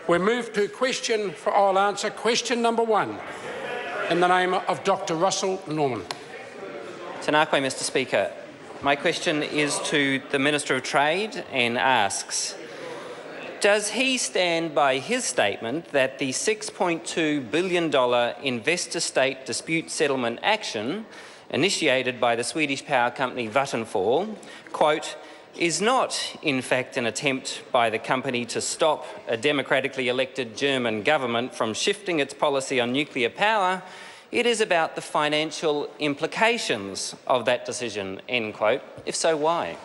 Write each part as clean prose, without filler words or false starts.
We move to question for oral answer. Question number 1, in the name of Dr. Russel Norman. Tēnā koe, Mr. Speaker. My question is to the Minister of Trade and asks, does he stand by his statement that the $6.2 billion investor-state dispute settlement action initiated by the Swedish power company Vattenfall, quote, is not, in fact, an attempt by the company to stop a democratically elected German government from shifting its policy on nuclear power? It is about the financial implications of that decision, end quote. If so, why?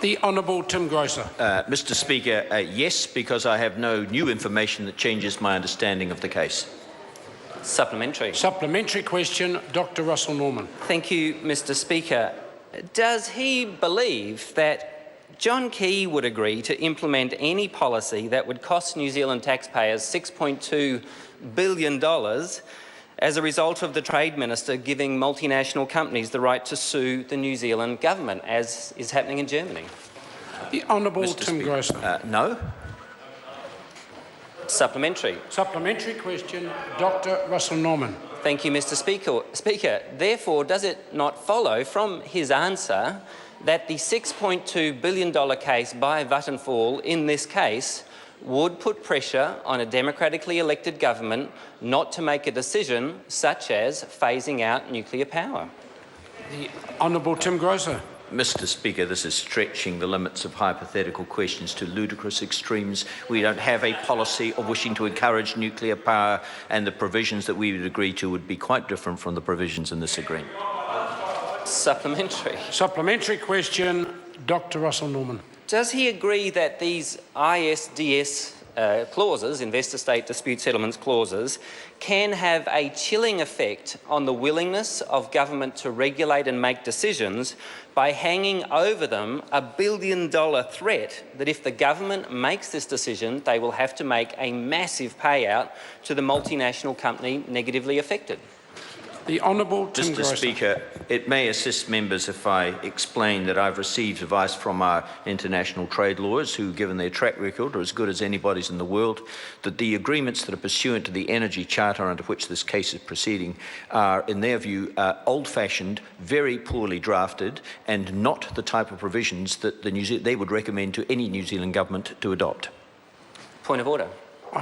The Honourable Tim Grosser. Mr. Speaker, yes, because I have no new information that changes my understanding of the case. Supplementary. Supplementary question, Dr. Russel Norman. Thank you, Mr. Speaker. Does he believe that John Key would agree to implement any policy that would cost New Zealand taxpayers $6.2 billion as a result of the Trade Minister giving multinational companies the right to sue the New Zealand government, as is happening in Germany? The Honourable Tim Grosser. No. Supplementary. Supplementary question, Dr. Russel Norman. Thank you, Mr. Speaker. Therefore, does it not follow from his answer that the $6.2 billion case by Vattenfall in this case would put pressure on a democratically elected government not to make a decision such as phasing out nuclear power? The Honourable Tim Grosser. Mr. Speaker, this is stretching the limits of hypothetical questions to ludicrous extremes. We don't have a policy of wishing to encourage nuclear power, and the provisions that we would agree to would be quite different from the provisions in this agreement. Supplementary. Supplementary question, Dr. Russel Norman. Does he agree that these ISDS clauses, investor-state dispute settlements clauses, can have a chilling effect on the willingness of government to regulate and make decisions by hanging over them a $1 billion threat that if the government makes this decision, they will have to make a massive payout to the multinational company negatively affected? The Honourable Tim Mr. Grosser. Speaker, it may assist members if I explain that I've received advice from our international trade lawyers who, given their track record, are as good as anybody's in the world, that the agreements that are pursuant to the Energy Charter under which this case is proceeding are, in their view, old-fashioned, very poorly drafted, and not the type of provisions that they would recommend to any New Zealand government to adopt. Point of order.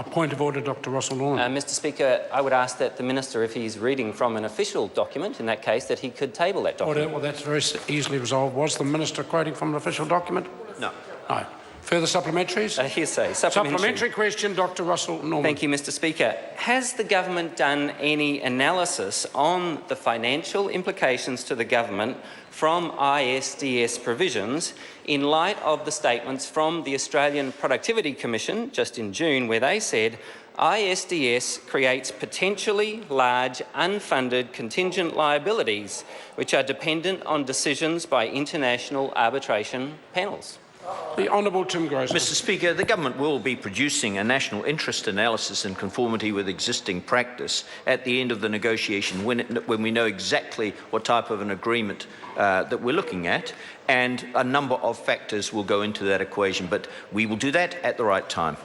Point of order, Dr. Russel Norman. Mr. Speaker, I would ask that the Minister, if he's reading from an official document, in that case, that he could table that document. Order. Well, that's very easily resolved. Was the Minister quoting from an official document? No. No. Further supplementaries? Hearsay. Supplementary question, Dr. Russel Norman. Thank you, Mr. Speaker. Has the government done any analysis on the financial implications to the government from ISDS provisions in light of the statements from the Australian Productivity Commission just in June, where they said ISDS creates potentially large unfunded contingent liabilities which are dependent on decisions by international arbitration panels? The Honourable Tim Grosser. Mr. Speaker, the government will be producing a national interest analysis in conformity with existing practice at the end of the negotiation when we know exactly what type of an agreement that we're looking at, and a number of factors will go into that equation, but we will do that at the right time.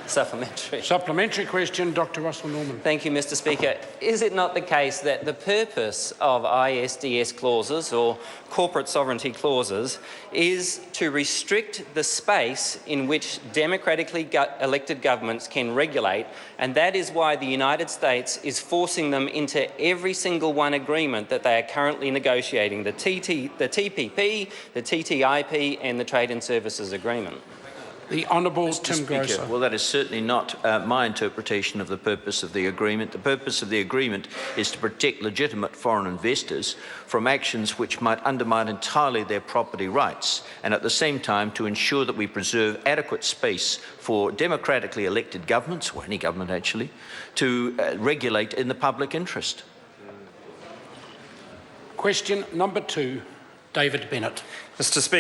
Supplementary. Supplementary question, Dr. Russel Norman. Thank you, Mr. Speaker. Is it not the case that the purpose of ISDS clauses or corporate sovereignty clauses is to restrict the space in which democratically elected governments can regulate, and that is why the United States is forcing them into every single one agreement that they are currently negotiating, the TPP, the TTIP and the Trade and Services Agreement? The Honourable Mr. Tim Speaker, Grosser. well, that is certainly not my interpretation of the purpose of the agreement. The purpose of the agreement is to protect legitimate foreign investors from actions which might undermine entirely their property rights, and at the same time to ensure that we preserve adequate space for democratically elected governments, or any government actually, to regulate in the public interest. Question number 2, David Bennett. Mr. Speaker.